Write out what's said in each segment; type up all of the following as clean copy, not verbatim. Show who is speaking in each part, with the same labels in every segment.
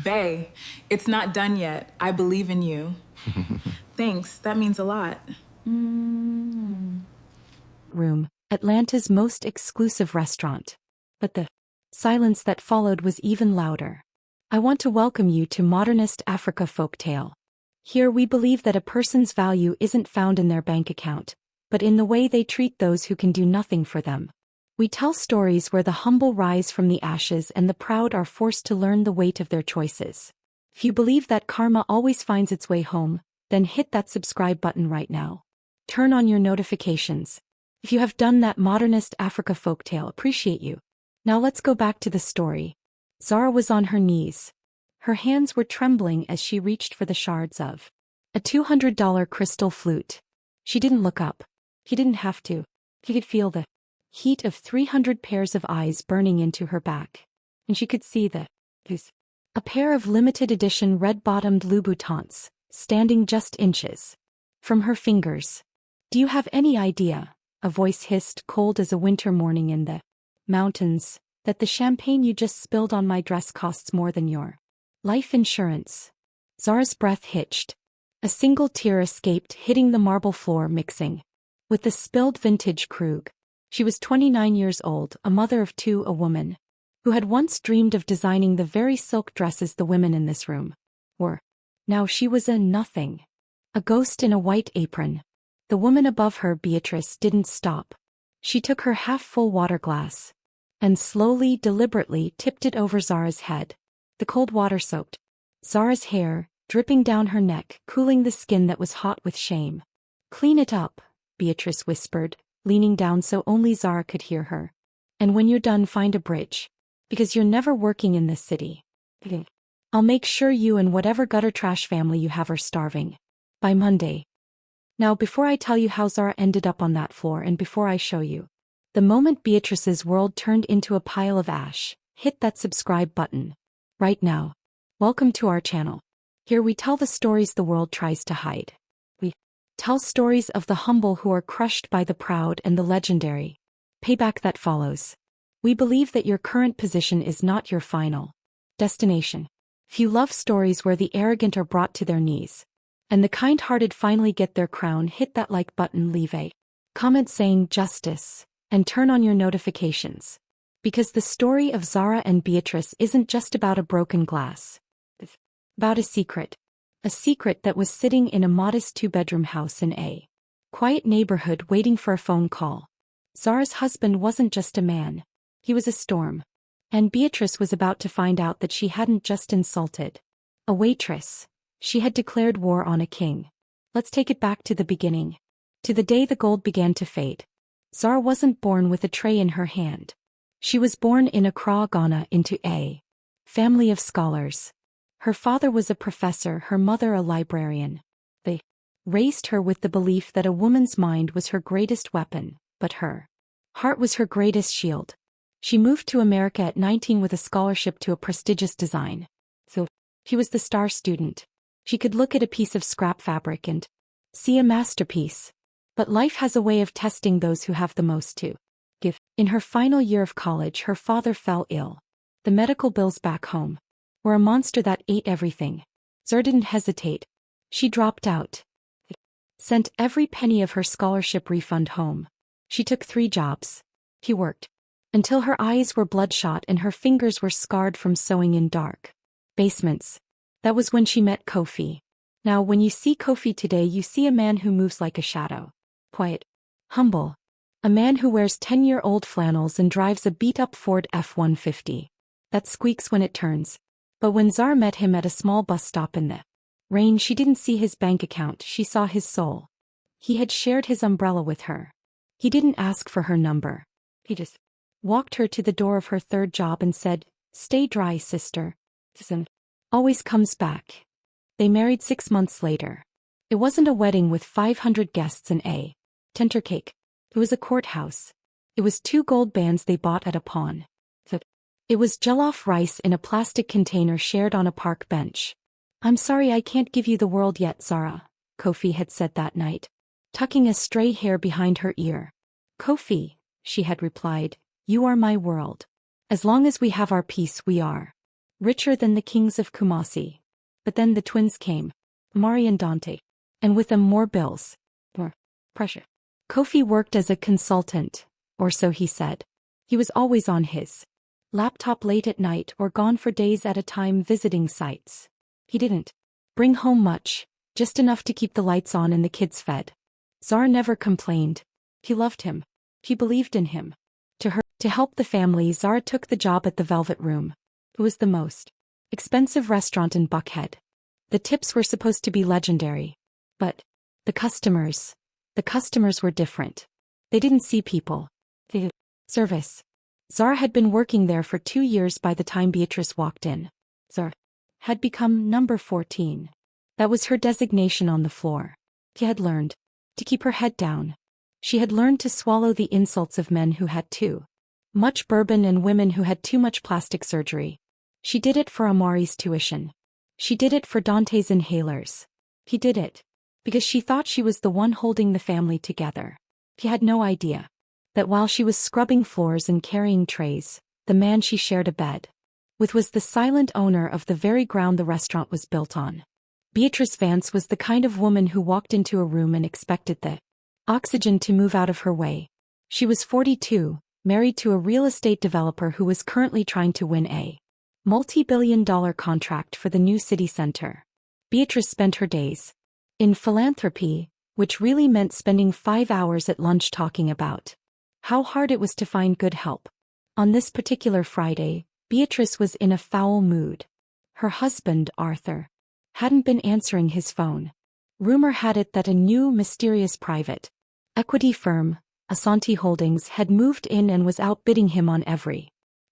Speaker 1: Bae, it's not done yet. I believe in you. Thanks, that means a lot.
Speaker 2: Room, Atlanta's most exclusive restaurant. But the silence that followed was even louder. I want to welcome you to Modernist Africa Folktale. Here we believe that a person's value isn't found in their bank account, but in the way they treat those who can do nothing for them. We tell stories where the humble rise from the ashes and the proud are forced to learn the weight of their choices. If you believe that karma always finds its way home, then hit that subscribe button right now. Turn on your notifications. If you have done that, Modernist Africa Folktale appreciate you. Now let's go back to the story. Zara was on her knees. Her hands were trembling as she reached for the shards of a $200 crystal flute. She didn't look up. She didn't have to. She could feel the heat of 300 pairs of eyes burning into her back. And she could see a pair of limited edition red-bottomed Louboutins, standing just inches from her fingers. Do you have any idea, a voice hissed cold as a winter morning in the mountains, that the champagne you just spilled on my dress costs more than your life insurance? Zara's breath hitched. A single tear escaped, hitting the marble floor, mixing with the spilled vintage Krug. She was 29 years old, a mother of two, a woman who had once dreamed of designing the very silk dresses the women in this room wore. Now she was a nothing. A ghost in a white apron. The woman above her, Beatrice, didn't stop. She took her half-full water glass and slowly, deliberately tipped it over Zara's head. The cold water soaked Zara's hair, dripping down her neck, cooling the skin that was hot with shame. "Clean it up," Beatrice whispered, leaning down so only Zara could hear her. "And when you're done, find a bridge. Because you're never working in this city. I'll make sure you and whatever gutter trash family you have are starving by Monday." Now, before I tell you how Zara ended up on that floor and before I show you the moment Beatrice's world turned into a pile of ash, hit that subscribe button right now. Welcome to our channel. Here we tell the stories the world tries to hide. We tell stories of the humble who are crushed by the proud and the legendary payback that follows. We believe that your current position is not your final destination. If you love stories where the arrogant are brought to their knees and the kind-hearted finally get their crown, hit that like button, leave a comment saying justice, and turn on your notifications. Because the story of Zara and Beatrice isn't just about a broken glass. It's about a secret. A secret that was sitting in a modest two-bedroom house in a quiet neighborhood waiting for a phone call. Zara's husband wasn't just a man. He was a storm. And Beatrice was about to find out that she hadn't just insulted a waitress. She had declared war on a king. Let's take it back to the beginning. To the day the gold began to fade. Zara wasn't born with a tray in her hand. She was born in Accra, Ghana, into a family of scholars. Her father was a professor, her mother a librarian. They raised her with the belief that a woman's mind was her greatest weapon, but her heart was her greatest shield. She moved to America at 19 with a scholarship to a prestigious design. So, she was the star student. She could look at a piece of scrap fabric and see a masterpiece. But life has a way of testing those who have the most to give. In her final year of college, her father fell ill. The medical bills back home were a monster that ate everything. Zara didn't hesitate. She dropped out. Sent every penny of her scholarship refund home. She took 3 jobs. She worked until her eyes were bloodshot and her fingers were scarred from sewing in dark basements. That was when she met Kofi. Now, when you see Kofi today, you see a man who moves like a shadow. Quiet. Humble. A man who wears 10-year-old flannels and drives a beat-up Ford F-150 that squeaks when it turns. But when Zara met him at a small bus stop in the rain, she didn't see his bank account, she saw his soul. He had shared his umbrella with her. He didn't ask for her number. He just walked her to the door of her 3rd job and said, "Stay dry, sister. Listen, always comes back." They married 6 months later. It wasn't a wedding with 500 guests and a tenter cake. It was a courthouse. It was 2 gold bands they bought at a pawn. It was jollof rice in a plastic container shared on a park bench. "I'm sorry I can't give you the world yet, Zara," Kofi had said that night, tucking a stray hair behind her ear. "Kofi," she had replied, "you are my world. As long as we have our peace, we are richer than the kings of Kumasi. But then the twins came, Amari and Dante, and with them more bills, more pressure. Kofi worked as a consultant, or so he said. He was always on his laptop late at night or gone for days at a time visiting sites. He didn't bring home much, just enough to keep the lights on and the kids fed. Zara never complained. He loved him. He believed in him. To help the family, Zara took the job at the Velvet Room. It was the most expensive restaurant in Buckhead. The tips were supposed to be legendary. But the customers were different. They didn't see people. The service. Zara had been working there for 2 years by the time Beatrice walked in. Zara had become number 14. That was her designation on the floor. She had learned to keep her head down. She had learned to swallow the insults of men who had too much bourbon and women who had too much plastic surgery. She did it for Amari's tuition. She did it for Dante's inhalers. He did it because she thought she was the one holding the family together. She had no idea that while she was scrubbing floors and carrying trays, the man she shared a bed with was the silent owner of the very ground the restaurant was built on. Beatrice Vance was the kind of woman who walked into a room and expected the oxygen to move out of her way. She was 42, married to a real estate developer who was currently trying to win a multi-billion-dollar contract for the new city center. Beatrice spent her days in philanthropy, which really meant spending 5 hours at lunch talking about how hard it was to find good help. On this particular Friday, Beatrice was in a foul mood. Her husband, Arthur, hadn't been answering his phone. Rumor had it that a new mysterious private equity firm, Asante Holdings, had moved in and was outbidding him on every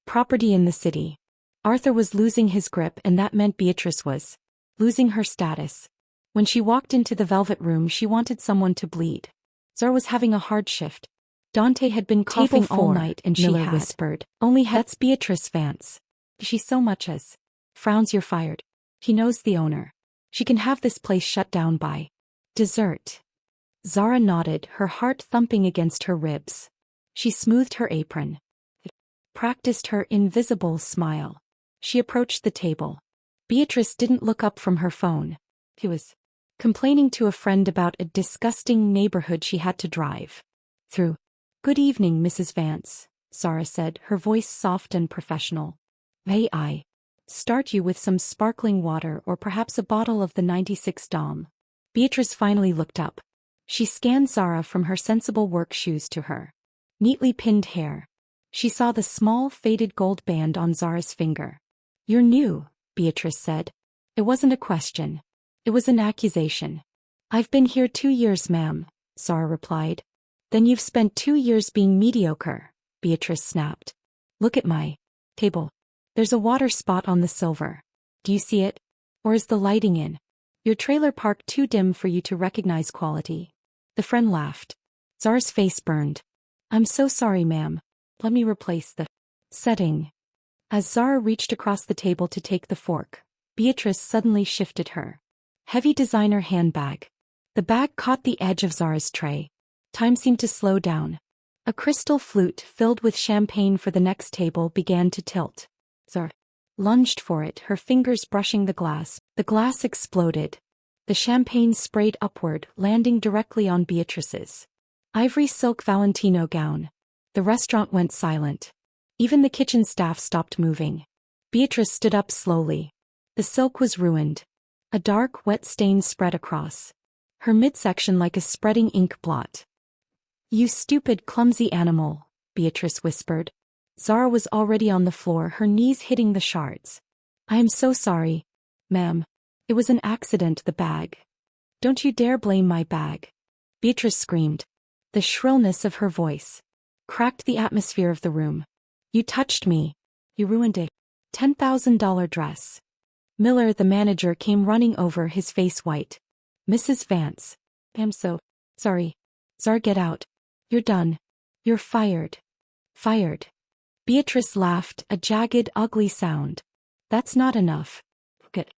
Speaker 2: property in the city. Arthur was losing his grip, and that meant Beatrice was losing her status. When she walked into the Velvet Room, she wanted someone to bleed. Zara was having a hard shift. Dante had been coughing all night, and Miller whispered, "That's Beatrice Vance. She so much as frowns, you're fired." He knows the owner. She can have this place shut down by dessert. Zara nodded, her heart thumping against her ribs. She smoothed her apron, practiced her invisible smile. She approached the table. Beatrice didn't look up from her phone. She was complaining to a friend about a disgusting neighborhood she had to drive through. "Good evening, Mrs. Vance," Zara said, her voice soft and professional. "May I start you with some sparkling water or perhaps a bottle of the 96 Dom?" Beatrice finally looked up. She scanned Zara from her sensible work shoes to her neatly pinned hair. She saw the small faded gold band on Zara's finger. "You're new," Beatrice said. It wasn't a question. It was an accusation. "I've been here 2 years, ma'am," Zara replied. "Then you've spent 2 years being mediocre," Beatrice snapped. "Look at my table. There's a water spot on the silver. Do you see it? Or is the lighting in your trailer park too dim for you to recognize quality?" The friend laughed. Zara's face burned. "I'm so sorry, ma'am. Let me replace the setting." As Zara reached across the table to take the fork, Beatrice suddenly shifted her heavy designer handbag. The bag caught the edge of Zara's tray. Time seemed to slow down. A crystal flute filled with champagne for the next table began to tilt. Zara lunged for it, her fingers brushing the glass. The glass exploded. The champagne sprayed upward, landing directly on Beatrice's ivory silk Valentino gown. The restaurant went silent. Even the kitchen staff stopped moving. Beatrice stood up slowly. The silk was ruined. A dark, wet stain spread across her midsection like a spreading ink blot. "You stupid, clumsy animal," Beatrice whispered. Zara was already on the floor, her knees hitting the shards. "I am so sorry, ma'am. It was an accident, the bag." "Don't you dare blame my bag," Beatrice screamed. The shrillness of her voice cracked the atmosphere of the room. "You touched me. You ruined a $10,000 dress." Miller, the manager, came running over, his face white. "Mrs. Vance, I'm so sorry." "Zara, get out. You're done. You're fired." "Fired." Beatrice laughed, a jagged, ugly sound. "That's not enough. Look at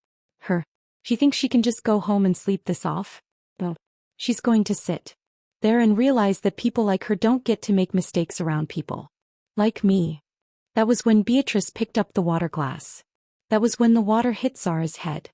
Speaker 2: her. She thinks she can just go home and sleep this off? No. She's going to sit there and realize that people like her don't get to make mistakes around people like me." That was when Beatrice picked up the water glass. That was when the water hit Zara's head.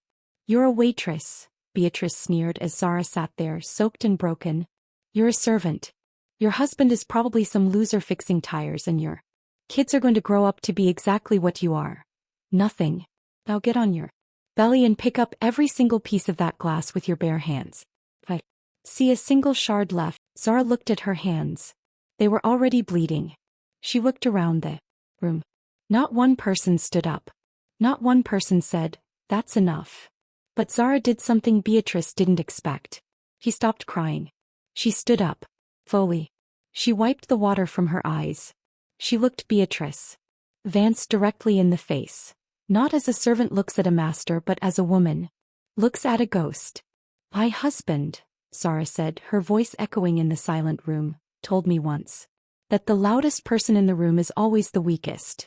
Speaker 2: You're a waitress, Beatrice sneered as Zara sat there, soaked and broken. You're a servant. Your husband is probably some loser fixing tires and your kids are going to grow up to be exactly what you are. Nothing. Now get on your belly and pick up every single piece of that glass with your bare hands. I see a single shard left. Zara looked at her hands. They were already bleeding. She looked around the room. Not one person stood up. Not one person said, "That's enough." But Zara did something Beatrice didn't expect. She stopped crying. She stood up. Fully. She wiped the water from her eyes. She looked Beatrice Vance directly in the face. Not as a servant looks at a master but as a woman looks at a ghost. "My husband," Zara said, her voice echoing in the silent room, "told me once that the loudest person in the room is always the weakest."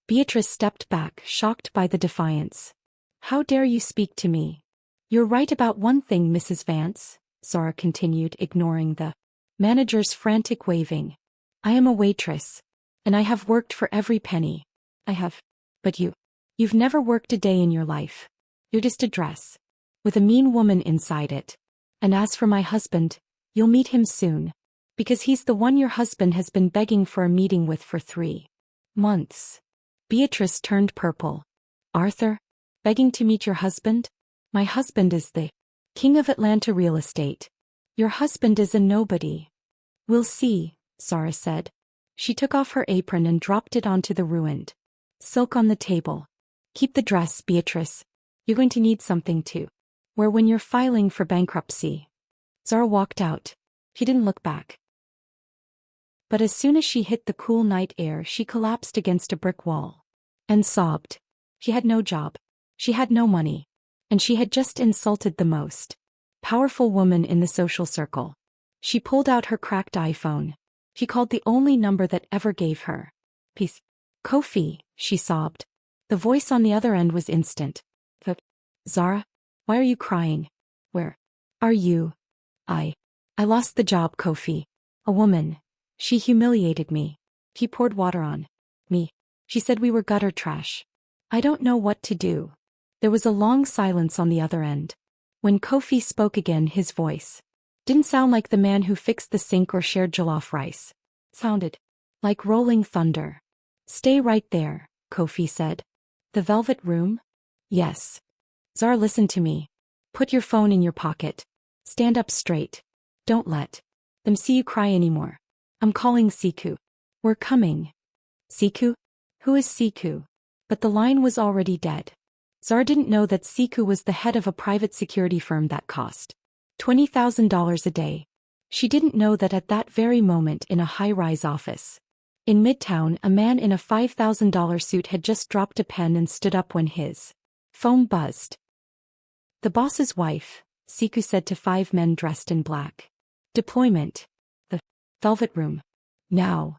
Speaker 2: Beatrice stepped back, shocked by the defiance. "How dare you speak to me?" "You're right about one thing, Mrs. Vance," Zara continued, ignoring the manager's frantic waving. "I am a waitress. And I have worked for every penny. I have. But you've never worked a day in your life. You're just a dress with a mean woman inside it. And as for my husband, you'll meet him soon. Because he's the one your husband has been begging for a meeting with for 3 months. Beatrice turned purple. "Arthur? Begging to meet your husband? My husband is the king of Atlanta real estate. Your husband is a nobody." "We'll see," Zara said. She took off her apron and dropped it onto the ruined silk on the table. "Keep the dress, Beatrice. You're going to need something to wear when you're filing for bankruptcy." Zara walked out. She didn't look back. But as soon as she hit the cool night air, she collapsed against a brick wall and sobbed. She had no job. She had no money. And she had just insulted the most powerful woman in the social circle. She pulled out her cracked iPhone. She called the only number that ever gave her peace. "Kofi," she sobbed. The voice on the other end was instant. "Zara? Why are you crying? Where are you?" I lost the job, Kofi. A woman. She humiliated me. He poured water on me. She said we were gutter trash. I don't know what to do." There was a long silence on the other end. When Kofi spoke again, his voice didn't sound like the man who fixed the sink or shared jollof rice. It sounded like rolling thunder. "Stay right there," Kofi said. "The velvet room?" "Yes." "Zara, listen to me. Put your phone in your pocket. Stand up straight. Don't let them see you cry anymore. I'm calling Siku. We're coming." "Siku? Who is Siku?" But the line was already dead. Zara didn't know that Siku was the head of a private security firm that cost $20,000 a day. She didn't know that at that very moment in a high-rise office in Midtown, a man in a $5,000 suit had just dropped a pen and stood up when his phone buzzed. "The boss's wife," Siku said to 5 men dressed in black. "Deployment. The velvet room. Now."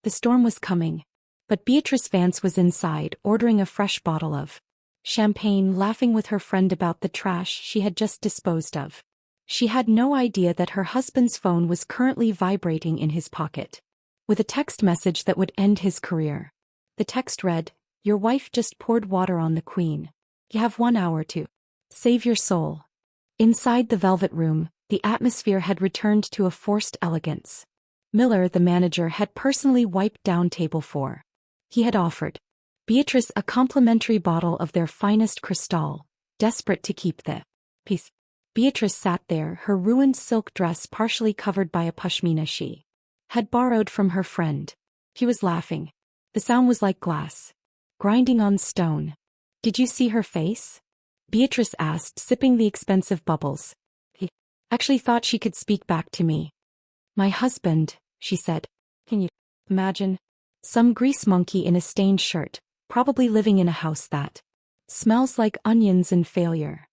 Speaker 2: The storm was coming. But Beatrice Vance was inside, ordering a fresh bottle of champagne, laughing with her friend about the trash she had just disposed of. She had no idea that her husband's phone was currently vibrating in his pocket with a text message that would end his career. The text read, "Your wife just poured water on the queen. You have 1 hour to save your soul." Inside the velvet room, the atmosphere had returned to a forced elegance. Miller, the manager, had personally wiped down table 4. He had offered Beatrice a complimentary bottle of their finest Cristal, desperate to keep the peace. Beatrice sat there, her ruined silk dress partially covered by a pashmina she had borrowed from her friend. She was laughing. The sound was like glass grinding on stone. "Did you see her face?" Beatrice asked, sipping the expensive bubbles. "He actually thought she could speak back to me." "My husband," she said. "Can you imagine? Some grease monkey in a stained shirt, probably living in a house that smells like onions and failure."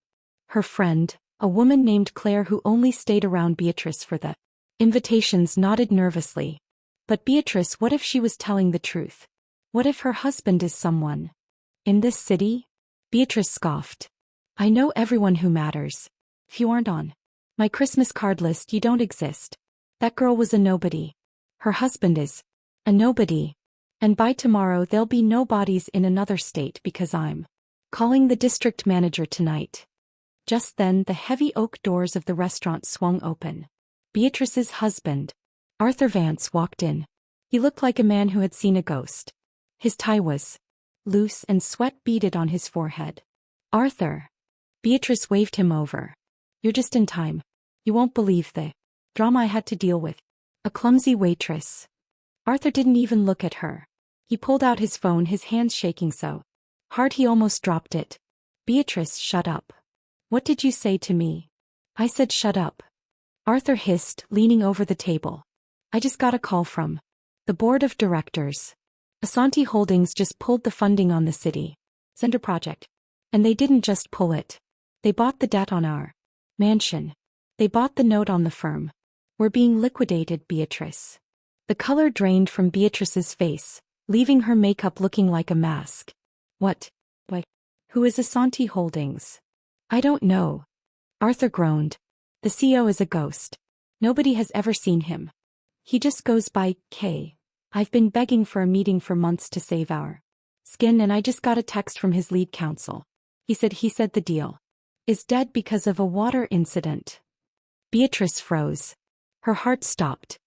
Speaker 2: Her friend, a woman named Claire who only stayed around Beatrice for the invitations, nodded nervously. But Beatrice, what if she was telling the truth? What if her husband is someone in this city? Beatrice scoffed. "I know everyone who matters. If you aren't on my Christmas card list, you don't exist. That girl was a nobody. Her husband is a nobody. And by tomorrow there'll be nobodies in another state because I'm Calling the district manager tonight. Just then the heavy oak doors of the restaurant swung open. Beatrice's husband, Arthur Vance, walked in. He looked like a man who had seen a ghost. His tie was loose and sweat beaded on his forehead. Arthur. Beatrice waved him over. You're just in time. You won't believe the drama I had to deal with. A clumsy waitress. Arthur didn't even look at her. He pulled out his phone, his hands shaking so hard he almost dropped it. Beatrice, shut up. What did you say to me? I said shut up. Arthur hissed, leaning over the table. I just got a call from the board of directors. Asante Holdings just pulled the funding on the city center project. And they didn't just pull it. They bought the debt on our mansion. They bought the note on the firm. We're being liquidated, Beatrice. The color drained from Beatrice's face, leaving her makeup looking like a mask. What? Why? Who is Asante Holdings? I don't know. Arthur groaned. The CEO is a ghost. Nobody has ever seen him. He just goes by K. I've been begging for a meeting for months to save our skin, and I just got a text from his lead counsel. He said the deal is dead because of a water incident. Beatrice froze. Her heart stopped.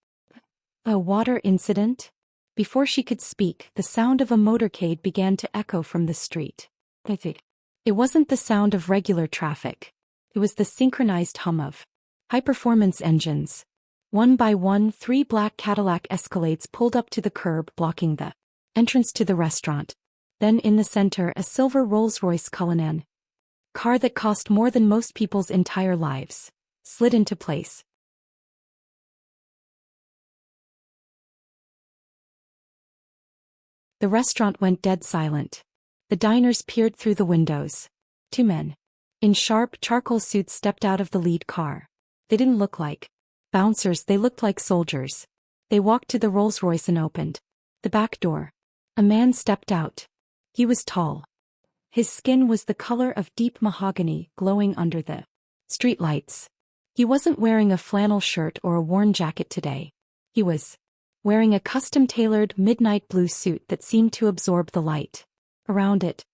Speaker 2: A water incident? Before she could speak, the sound of a motorcade began to echo from the street. It wasn't the sound of regular traffic. It was the synchronized hum of high-performance engines. One by one, 3 black Cadillac Escalades pulled up to the curb, blocking the entrance to the restaurant. Then in the center, a silver Rolls-Royce Cullinan car that cost more than most people's entire lives slid into place. The restaurant went dead silent. The diners peered through the windows. 2 men in sharp charcoal suits stepped out of the lead car. They didn't look like bouncers, they looked like soldiers. They walked to the Rolls-Royce and opened the back door. A man stepped out. He was tall. His skin was the color of deep mahogany, glowing under the streetlights. He wasn't wearing a flannel shirt or a worn jacket today. He was wearing a custom-tailored midnight blue suit that seemed to absorb the light around it.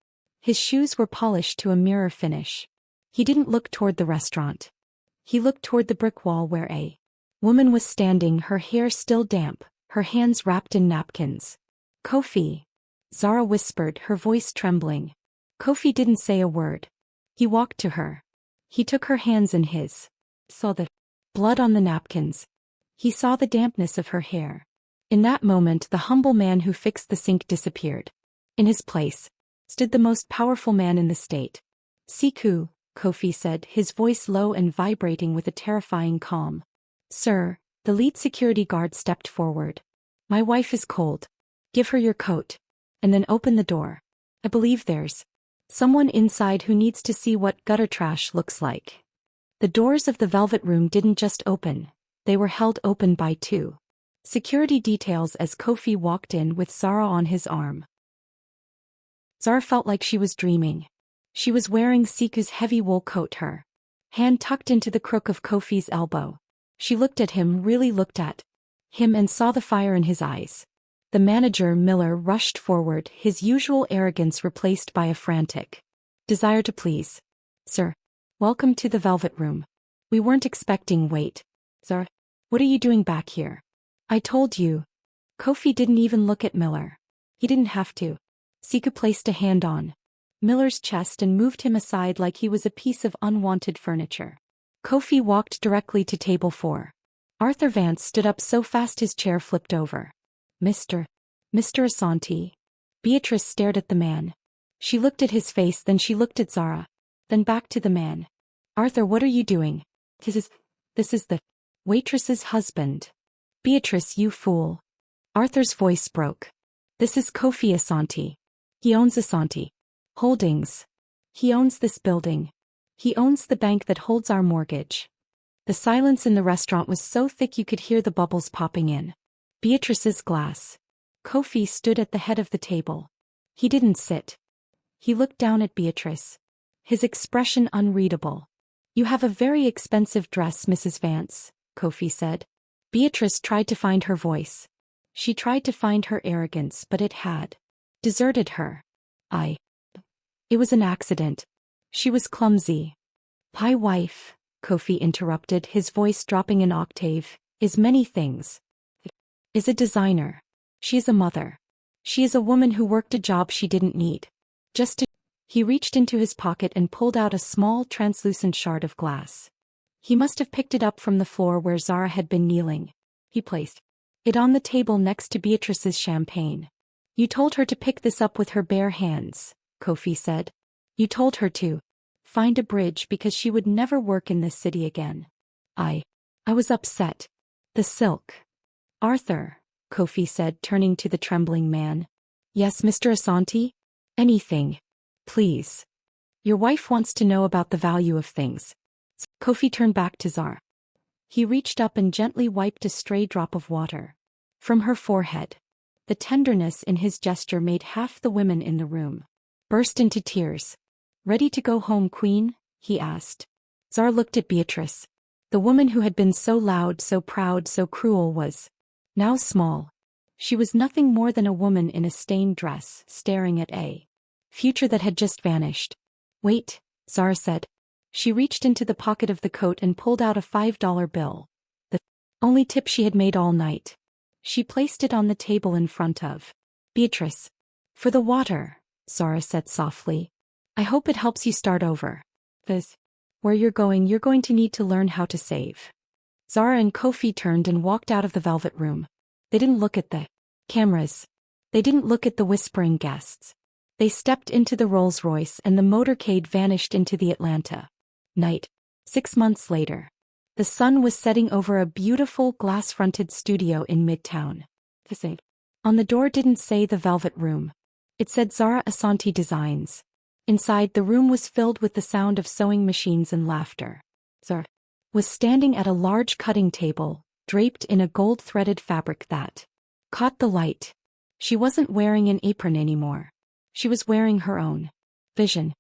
Speaker 2: His shoes were polished to a mirror finish. He didn't look toward the restaurant. He looked toward the brick wall where a woman was standing, her hair still damp, her hands wrapped in napkins. Kofi. Zara whispered, her voice trembling. Kofi didn't say a word. He walked to her. He took her hands in his. Saw the blood on the napkins. He saw the dampness of her hair. In that moment, the humble man who fixed the sink disappeared. In his place stood the most powerful man in the state. Siku, Kofi said, his voice low and vibrating with a terrifying calm. Sir, the lead security guard stepped forward. My wife is cold. Give her your coat. And then open the door. I believe there's someone inside who needs to see what gutter trash looks like. The doors of the velvet room didn't just open. They were held open by 2 security details as Kofi walked in with Zara on his arm. Zara felt like she was dreaming. She was wearing Siku's heavy wool coat, her hand tucked into the crook of Kofi's elbow. She looked at him, really looked at him, and saw the fire in his eyes. The manager, Miller, rushed forward, his usual arrogance replaced by a frantic desire to please. Sir, welcome to the Velvet Room. We weren't expecting. Wait. Zara, what are you doing back here? I told you. Kofi didn't even look at Miller. He didn't have to. Siku placed a hand on Miller's chest and moved him aside like he was a piece of unwanted furniture. Kofi walked directly to table 4. Arthur Vance stood up so fast his chair flipped over. Mr. Asante. Beatrice stared at the man. She looked at his face, then she looked at Zara. Then back to the man. Arthur, what are you doing? This is the waitress's husband. Beatrice, you fool. Arthur's voice broke. This is Kofi Asante. He owns Asante Holdings. He owns this building. He owns the bank that holds our mortgage. The silence in the restaurant was so thick you could hear the bubbles popping in Beatrice's glass. Kofi stood at the head of the table. He didn't sit. He looked down at Beatrice. His expression unreadable. You have a very expensive dress, Mrs. Vance, Kofi said. Beatrice tried to find her voice. She tried to find her arrogance, but it had deserted her. I It was an accident. She was clumsy. My wife, Kofi interrupted, his voice dropping an octave, is many things. Is a designer. She is a mother. She is a woman who worked a job she didn't need. He reached into his pocket and pulled out a small translucent shard of glass. He must have picked it up from the floor where Zara had been kneeling. He placed it on the table next to Beatrice's champagne. You told her to pick this up with her bare hands, Kofi said. You told her to find a bridge because she would never work in this city again. I was upset. The silk. Arthur, Kofi said, turning to the trembling man. Yes, Mr. Asante? Anything. Please. Your wife wants to know about the value of things. Kofi turned back to Zara. He reached up and gently wiped a stray drop of water from her forehead. The tenderness in his gesture made half the women in the room burst into tears. Ready to go home, Queen? He asked. Zara looked at Beatrice. The woman who had been so loud, so proud, so cruel was now small. She was nothing more than a woman in a stained dress, staring at a future that had just vanished. Wait, Zara said. She reached into the pocket of the coat and pulled out a $5 bill. The only tip she had made all night. She placed it on the table in front of Beatrice. For the water, Zara said softly. I hope it helps you start over. Where you're going to need to learn how to save. Zara and Kofi turned and walked out of the velvet room. They didn't look at the cameras. They didn't look at the whispering guests. They stepped into the Rolls-Royce and the motorcade vanished into the Atlanta night. 6 months later. The sun was setting over a beautiful glass-fronted studio in Midtown. On the door didn't say the Velvet Room. It said Zara Asante Designs. Inside, the room was filled with the sound of sewing machines and laughter. Zara was standing at a large cutting table, draped in a gold-threaded fabric that caught the light. She wasn't wearing an apron anymore. She was wearing her own vision.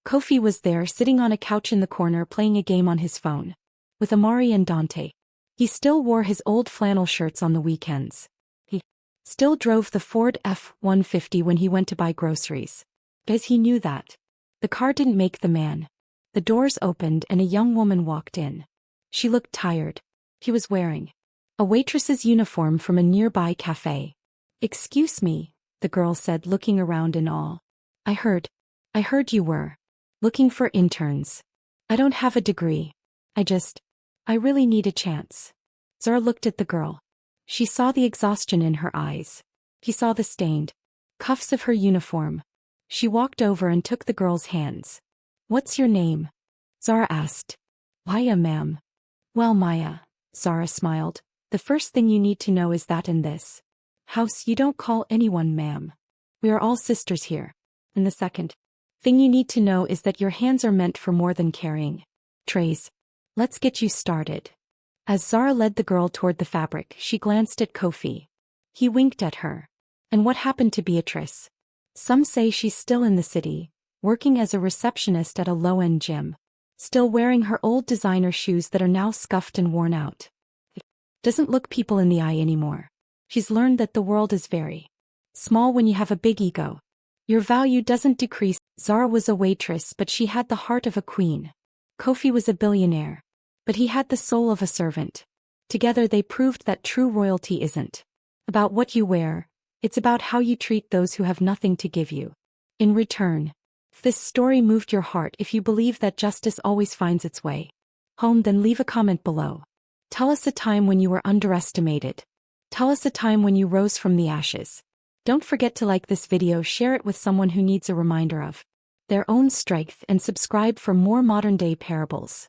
Speaker 2: Kofi was there, sitting on a couch in the corner playing a game on his phone with Amari and Dante. He still wore his old flannel shirts on the weekends. He still drove the Ford F-150 when he went to buy groceries. Because he knew that the car didn't make the man. The doors opened and a young woman walked in. She looked tired. He was wearing a waitress's uniform from a nearby cafe. Excuse me, the girl said, looking around in awe. I heard you were looking for interns. I don't have a degree. I really need a chance. Zara looked at the girl. She saw the exhaustion in her eyes. He saw the stained cuffs of her uniform. She walked over and took the girl's hands. What's your name? Zara asked. Maya, ma'am. Well, Maya, Zara smiled. The first thing you need to know is that in this house you don't call anyone ma'am. We are all sisters here. And the second thing you need to know is that your hands are meant for more than carrying trays. Let's get you started. As Zara led the girl toward the fabric, she glanced at Kofi. He winked at her. And what happened to Beatrice? Some say she's still in the city, working as a receptionist at a low-end gym. Still wearing her old designer shoes that are now scuffed and worn out. Doesn't look people in the eye anymore. She's learned that the world is very small when you have a big ego. Your value doesn't decrease. Zara was a waitress, but she had the heart of a queen. Kofi was a billionaire, but he had the soul of a servant. Together they proved that true royalty isn't about what you wear, it's about how you treat those who have nothing to give you. In return, if this story moved your heart, if you believe that justice always finds its way home, then leave a comment below. Tell us a time when you were underestimated. Tell us a time when you rose from the ashes. Don't forget to like this video, share it with someone who needs a reminder of their own strength, and subscribe for more modern-day parables.